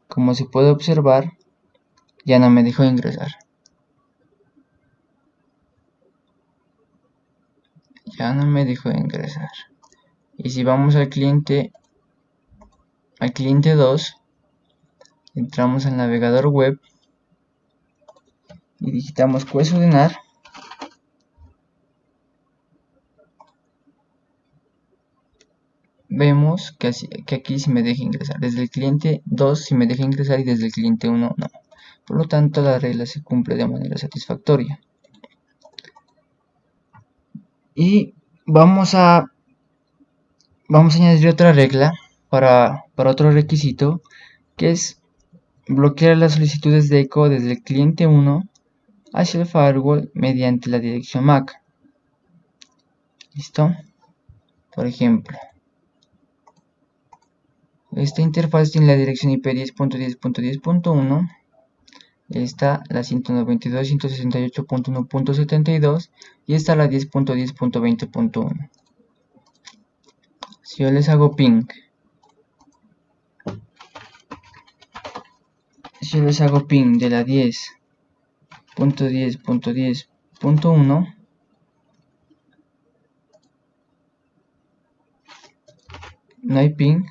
como se puede observar, ya no me dejó ingresar. Y si vamos al cliente 2, entramos al navegador web y digitamos COES ordenar, vemos que aquí sí me deja ingresar. Desde el cliente 2 sí me deja ingresar y desde el cliente 1 no. Por lo tanto, la regla se cumple de manera satisfactoria. Y vamos a añadir otra regla para otro requisito, que es bloquear las solicitudes de eco desde el cliente 1 hacia el firewall mediante la dirección MAC. ¿Listo? Por ejemplo, esta interfaz tiene la dirección IP 10.10.10.1, está la 192.168.1.72 y está la 10.10.20.1. Si yo les hago ping, de la 10.10.10.1, no hay ping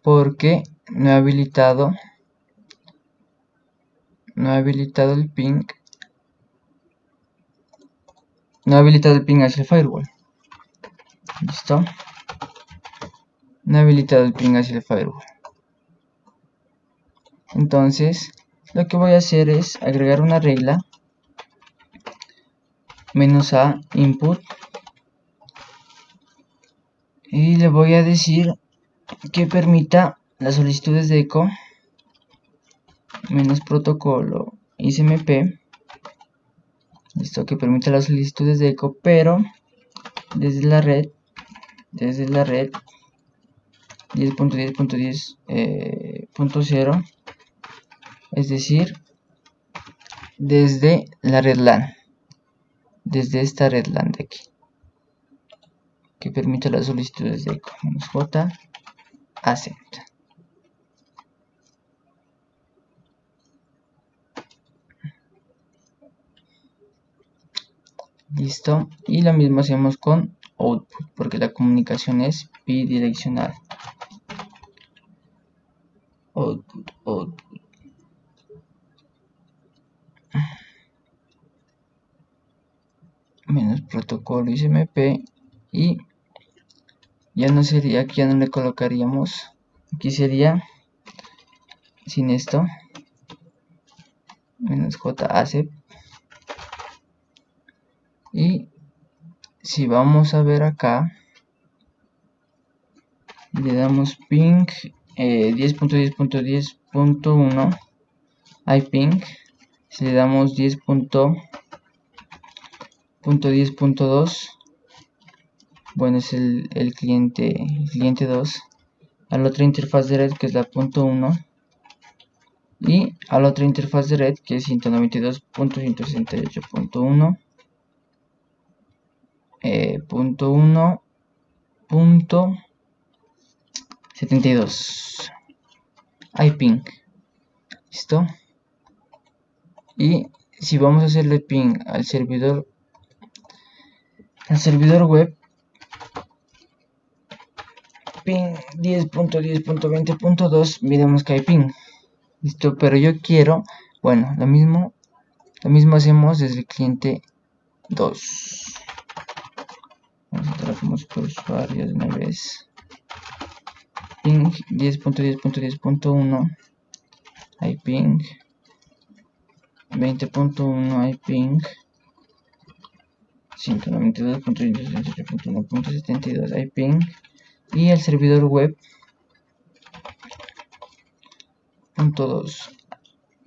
porque no he habilitado el ping. No he habilitado el ping hacia el firewall. ¿Listo? No he habilitado el ping hacia el firewall. Entonces, lo que voy a hacer es agregar una regla -a input y le voy a decir que permita las solicitudes de eco menos protocolo ICMP. Listo, que permita las solicitudes de eco, pero desde la red 10.10.10.0, es decir, desde la red LAN, desde esta red LAN de aquí, que permita las solicitudes de eco -j accept. Listo, y lo mismo hacemos con output, porque la comunicación es bidireccional. Output. Menos protocolo ICMP, y ya no sería, aquí ya no le colocaríamos, aquí sería sin esto, -j accept. Y si vamos a ver acá, le damos ping 10.10.10.1 hay ping. Si le damos 10.10.2, bueno, es el cliente 2, a la otra interfaz de red, que es la .1, y a la otra interfaz de red, que es 192.168.1, .1.72 hay ping. ¿Listo? Y si vamos a hacerle ping al servidor web, ping 10.10.20.2, miremos que hay ping. Listo, pero yo quiero, bueno, lo mismo hacemos desde el cliente 2. Vamos a trabajar por usuarios de una vez. Ping 10.10.10.1 hay ping. 20.1 hay ping. 192.168.1.72 hay ping. Y el servidor web .2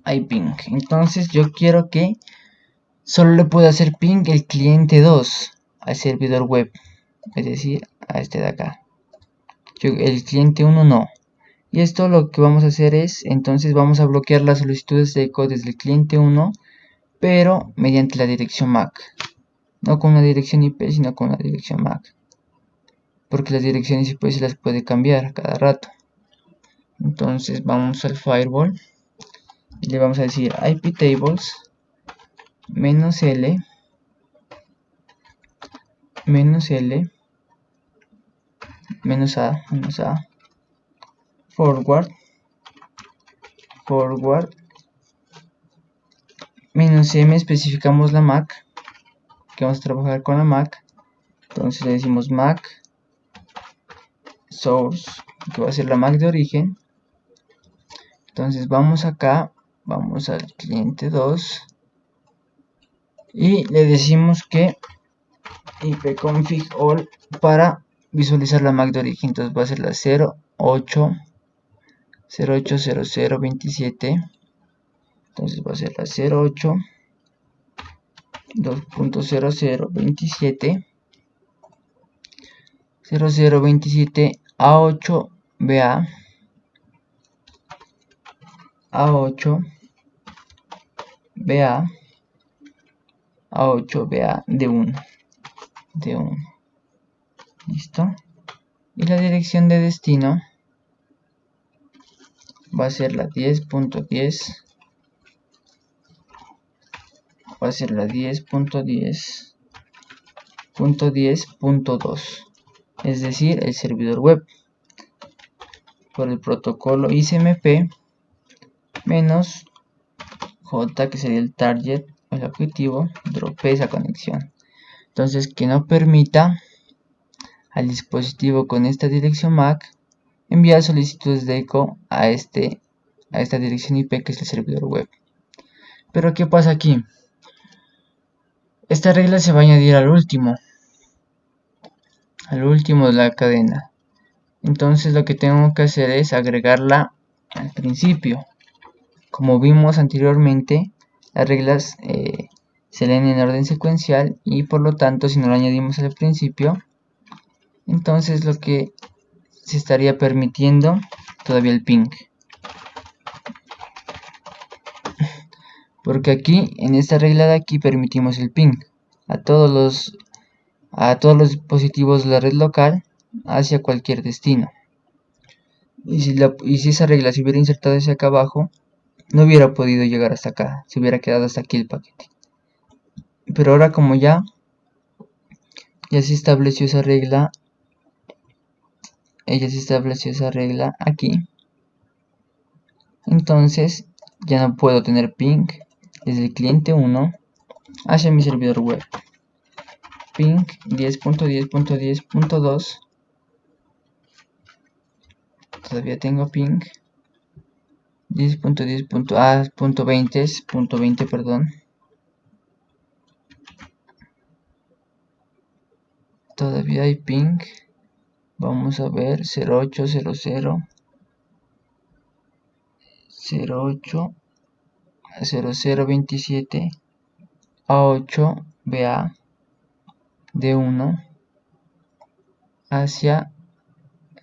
hay ping. Entonces yo quiero que solo le pueda hacer ping el cliente 2 al servidor web, es decir, a este de acá. El cliente 1 no. Y esto lo que vamos a hacer es, entonces vamos a bloquear las solicitudes de eco desde el cliente 1, pero mediante la dirección MAC. No con una dirección IP, sino con la dirección MAC. Porque las direcciones IP se las puede cambiar a cada rato. Entonces vamos al firewall y le vamos a decir iptables -l -a forward -m, especificamos la MAC, que vamos a trabajar con la MAC. Entonces le decimos MAC source, que va a ser la MAC de origen. Entonces vamos acá, vamos al cliente 2 y le decimos que ipconfig all para visualizar la MAC de origen. Entonces va a ser la 080027. Entonces va a ser la 08 2.0027 0027 A8 BA A8 BA A8 BA D1 listo. Y la dirección de destino va a ser la 10.10 va a ser la 10.10.10.2, es decir, el servidor web por el protocolo ICMP menos J, que sería el target, el objetivo, dropee esa conexión. Entonces, que no permita al dispositivo con esta dirección MAC enviar solicitudes de eco a esta dirección IP, que es el servidor web. Pero ¿qué pasa aquí? Esta regla se va a añadir al último de la cadena. Entonces lo que tengo que hacer es agregarla al principio. Como vimos anteriormente, las reglas se leen en orden secuencial y por lo tanto, si no lo añadimos al principio, entonces lo que se estaría permitiendo todavía el ping. Porque aquí, en esta regla de aquí, permitimos el ping a todos los dispositivos de la red local hacia cualquier destino. Y si esa regla se hubiera insertado hacia acá abajo, no hubiera podido llegar hasta acá, se hubiera quedado hasta aquí el paquete. Pero ahora, como ya se estableció esa regla, aquí, entonces ya no puedo tener ping desde el cliente 1 hacia mi servidor web. Ping 10.10.10.2, todavía tengo ping 10.10.20, perdón. Todavía hay ping. Vamos a ver 0800 08 0027 A8 BA D1 hacia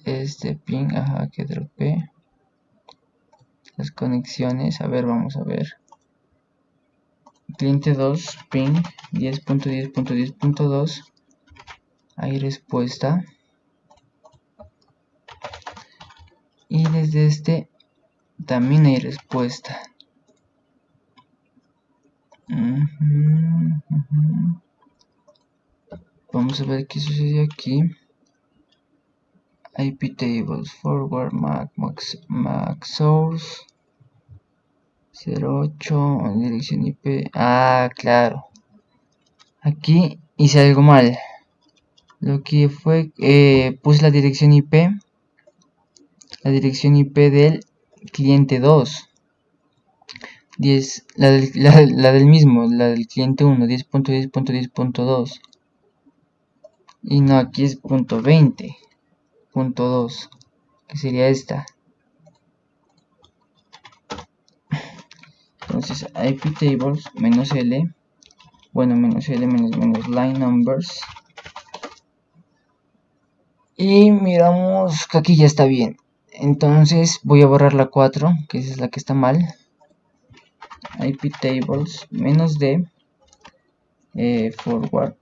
este ping, que dropé las conexiones. A ver, vamos a ver. Cliente 2 ping 10.10.10.2, hay respuesta. Y desde este también hay respuesta. Vamos a ver qué sucede aquí. IP tables, forward MAC source 08, dirección IP. Claro. Aquí hice algo mal. Lo que fue, puse la dirección IP del cliente 2. 10, la del mismo, la del cliente 1, 10.10.10.2. Y no, aquí es .20.2, que sería esta. Entonces IP tables menos L, menos L menos line numbers. Y miramos que aquí ya está bien. Entonces voy a borrar la 4, que esa es la que está mal. IP tables menos D forward.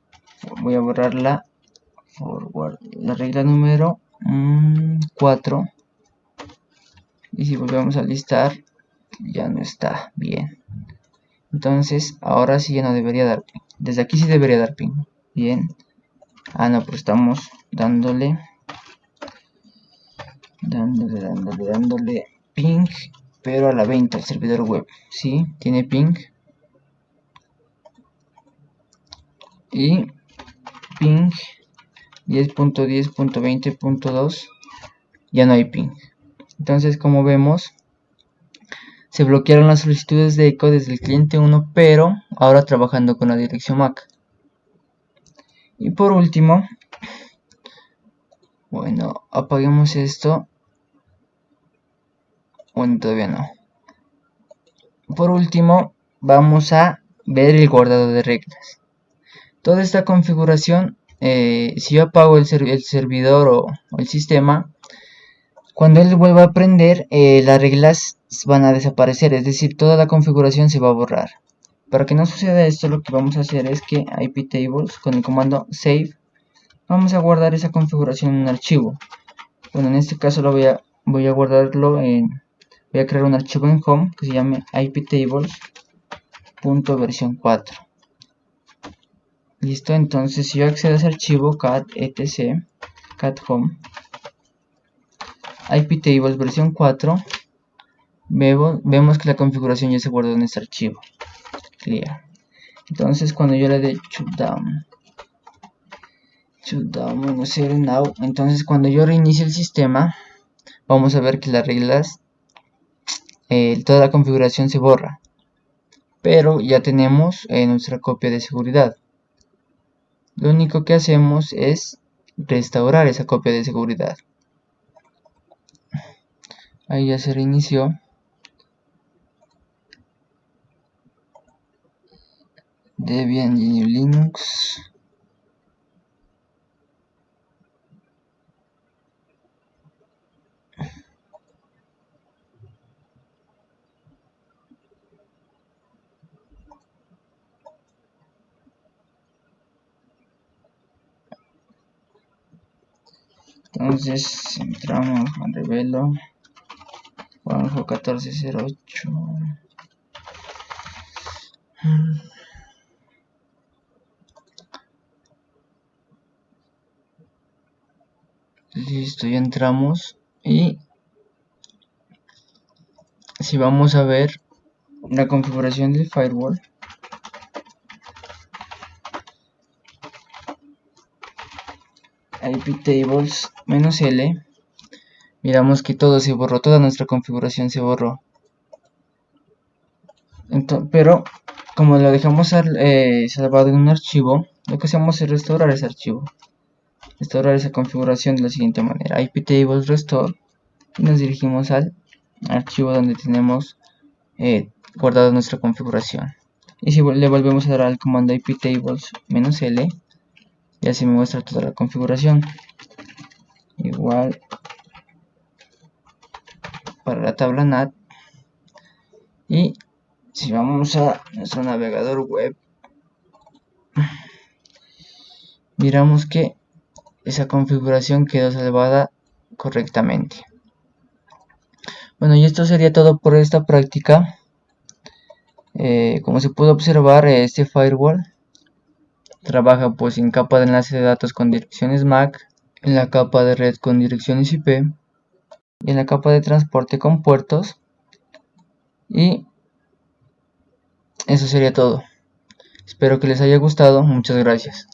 Voy a borrar la forward, la regla número 4. Y si volvemos a listar, ya no está bien. Entonces ahora sí ya no debería dar ping. Desde aquí sí debería dar ping. Bien. No, pero estamos dándole ping, pero a la venta, el servidor web. Sí, tiene ping. Y ping 10.10.20.2, ya no hay ping. Entonces, como vemos, se bloquearon las solicitudes de eco desde el cliente 1, pero ahora trabajando con la dirección MAC. Y por último, bueno, apaguemos esto. Bueno, todavía no. Por último, vamos a ver el guardado de reglas. Toda esta configuración, si yo apago el servidor o el sistema, cuando él vuelva a prender, las reglas van a desaparecer, es decir, toda la configuración se va a borrar. Para que no suceda esto, lo que vamos a hacer es que iptables, con el comando save, vamos a guardar esa configuración en un archivo. Bueno, en este caso voy a guardarlo en... Voy a crear un archivo en home que se llame iptables.versión 4. Listo, entonces si yo accedo a ese archivo cat etc cat home iptables versión 4, vemos que la configuración ya se guardó en este archivo. Clear. Entonces cuando yo le dé shutdown now, entonces cuando yo reinicie el sistema, vamos a ver que las reglas, toda la configuración se borra, pero ya tenemos nuestra copia de seguridad. Lo único que hacemos es restaurar esa copia de seguridad. Ahí ya se reinició. Debian GNU Linux. Entonces entramos a revelo Juanjo 1408. Listo, ya entramos. Y si vamos a ver la configuración del firewall, iptables -L, miramos que todo se borró, toda nuestra configuración se borró. Pero como lo dejamos salvado en un archivo, lo que hacemos es restaurar ese archivo, restaurar esa configuración de la siguiente manera: iptables restore, y nos dirigimos al archivo donde tenemos guardada nuestra configuración. Y si le volvemos a dar al comando iptables -L, ya se me muestra toda la configuración. Igual para la tabla NAT. Y si vamos a nuestro navegador web, miramos que esa configuración quedó salvada correctamente. Bueno, y esto sería todo por esta práctica. Como se puede observar, este firewall trabaja pues en capa de enlace de datos con direcciones MAC, en la capa de red con direcciones IP y en la capa de transporte con puertos. Y eso sería todo. Espero que les haya gustado. Muchas gracias.